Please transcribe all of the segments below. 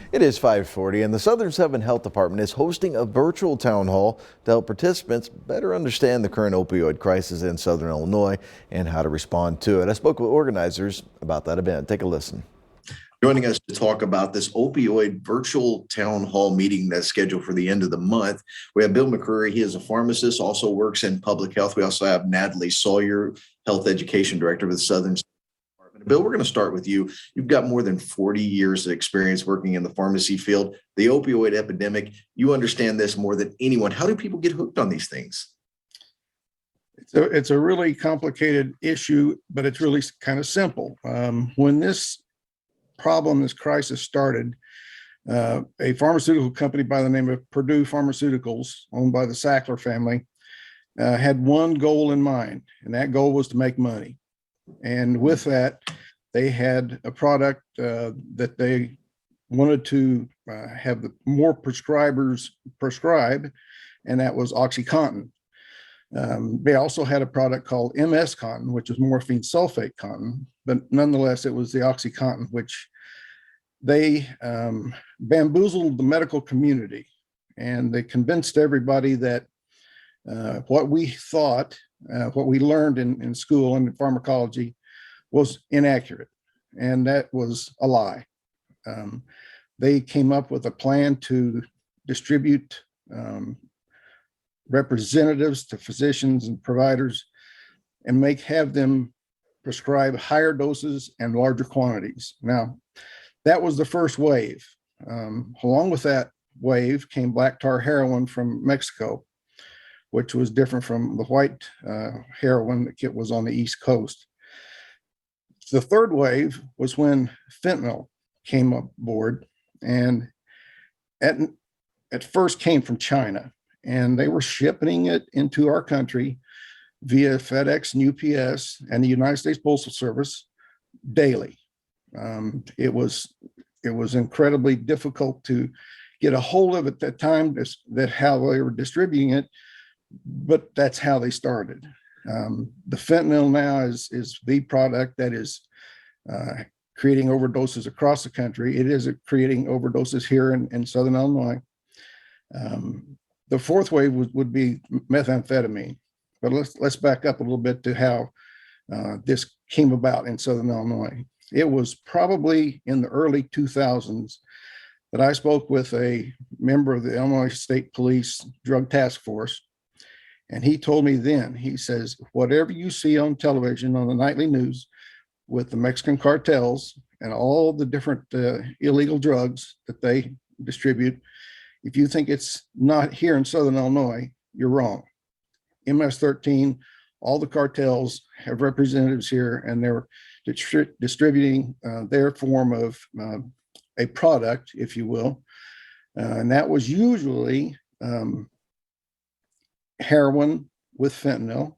It is 5:40 and the Southern 7 Health Department is hosting a virtual town hall to help participants better understand the current opioid crisis in Southern Illinois and how to respond to it. I spoke with organizers about that event. Take a listen. Joining us to talk about this opioid virtual town hall meeting that's scheduled for the end of the month, we have Bill McCreery. He is a pharmacist, also works in public health. We also have NATALIE SAWYER, Health Education Director with Southern Department. Bill, we're going to start with you. You've got more than 40 years of experience working in the pharmacy field. The opioid epidemic, you understand this more than anyone. How do people get hooked on these things? It's a really complicated issue, but it's really kind of simple. When this crisis started, a pharmaceutical company by the name of Purdue Pharmaceuticals, owned by the Sackler family, had one goal in mind, and that goal was to make money. And with that, they had a product that they wanted to have more prescribers prescribe, and that was OxyContin. They also had a product called MS Contin, which is morphine sulfate contin, but nonetheless, it was the OxyContin, which they bamboozled the medical community, and they convinced everybody that what we thought, what we learned in school and in pharmacology was inaccurate, and that was a lie. They came up with a plan to distribute representatives to physicians and providers and have them prescribe higher doses and larger quantities. Now, that was the first wave. Along with that wave came black tar heroin from Mexico, which was different from the white heroin that was on the East Coast. The third wave was when fentanyl came aboard, and at first came from China, and they were shipping it into our country via FedEx and UPS and the United States Postal Service daily. It was incredibly difficult to get a hold of at that time, that how they were distributing it, but that's how they started. The fentanyl now is the product that is creating overdoses across the country. It is creating overdoses here in Southern Illinois. The fourth wave would be methamphetamine, but let's back up a little bit to how this came about in Southern Illinois. It was probably in the early 2000s that I spoke with a member of the Illinois State Police Drug Task Force, and he told me then, he says, whatever you see on television, on the nightly news, with the Mexican cartels and all the different illegal drugs that they distribute, if you think it's not here in Southern Illinois, you're wrong. MS-13, all the cartels have representatives here, and they're distributing their form of a product, if you will. And that was usually heroin with fentanyl.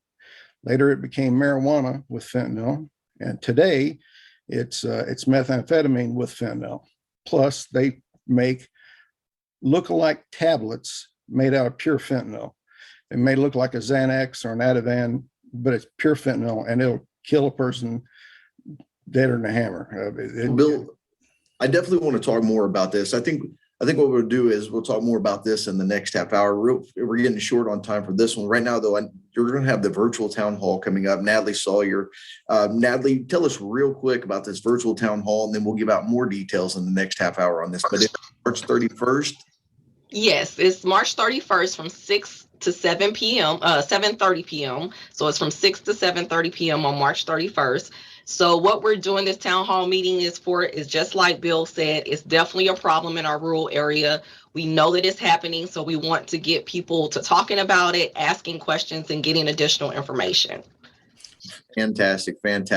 Later, it became marijuana with fentanyl. And today, it's methamphetamine with fentanyl. Plus, they make look-alike tablets made out of pure fentanyl. It may look like a Xanax or an Ativan, but it's pure fentanyl, and it'll kill a person deader than a hammer. Bill, I definitely want to talk more about this. I think what we'll do is we'll talk more about this in the next half hour. We're getting short on time for this one. Right now, though, you're going to have the virtual town hall coming up. NATALIE SAWYER. NATALIE, tell us real quick about this virtual town hall, and then we'll give out more details in the next half hour on this. But it's March 31st. Yes, it's March 31st from 6 to 7 p.m., 7:30 p.m. So it's from 6 to 7:30 p.m. on March 31st. So what we're doing this town hall meeting is just like Bill said, it's definitely a problem in our rural area. We know that it's happening, so we want to get people to talking about it, asking questions, and getting additional information. Fantastic. And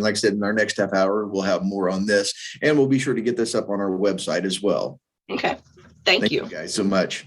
like I said, in our next half hour, we'll have more on this, and we'll be sure to get this up on our website as well. Okay. Thank you guys so much.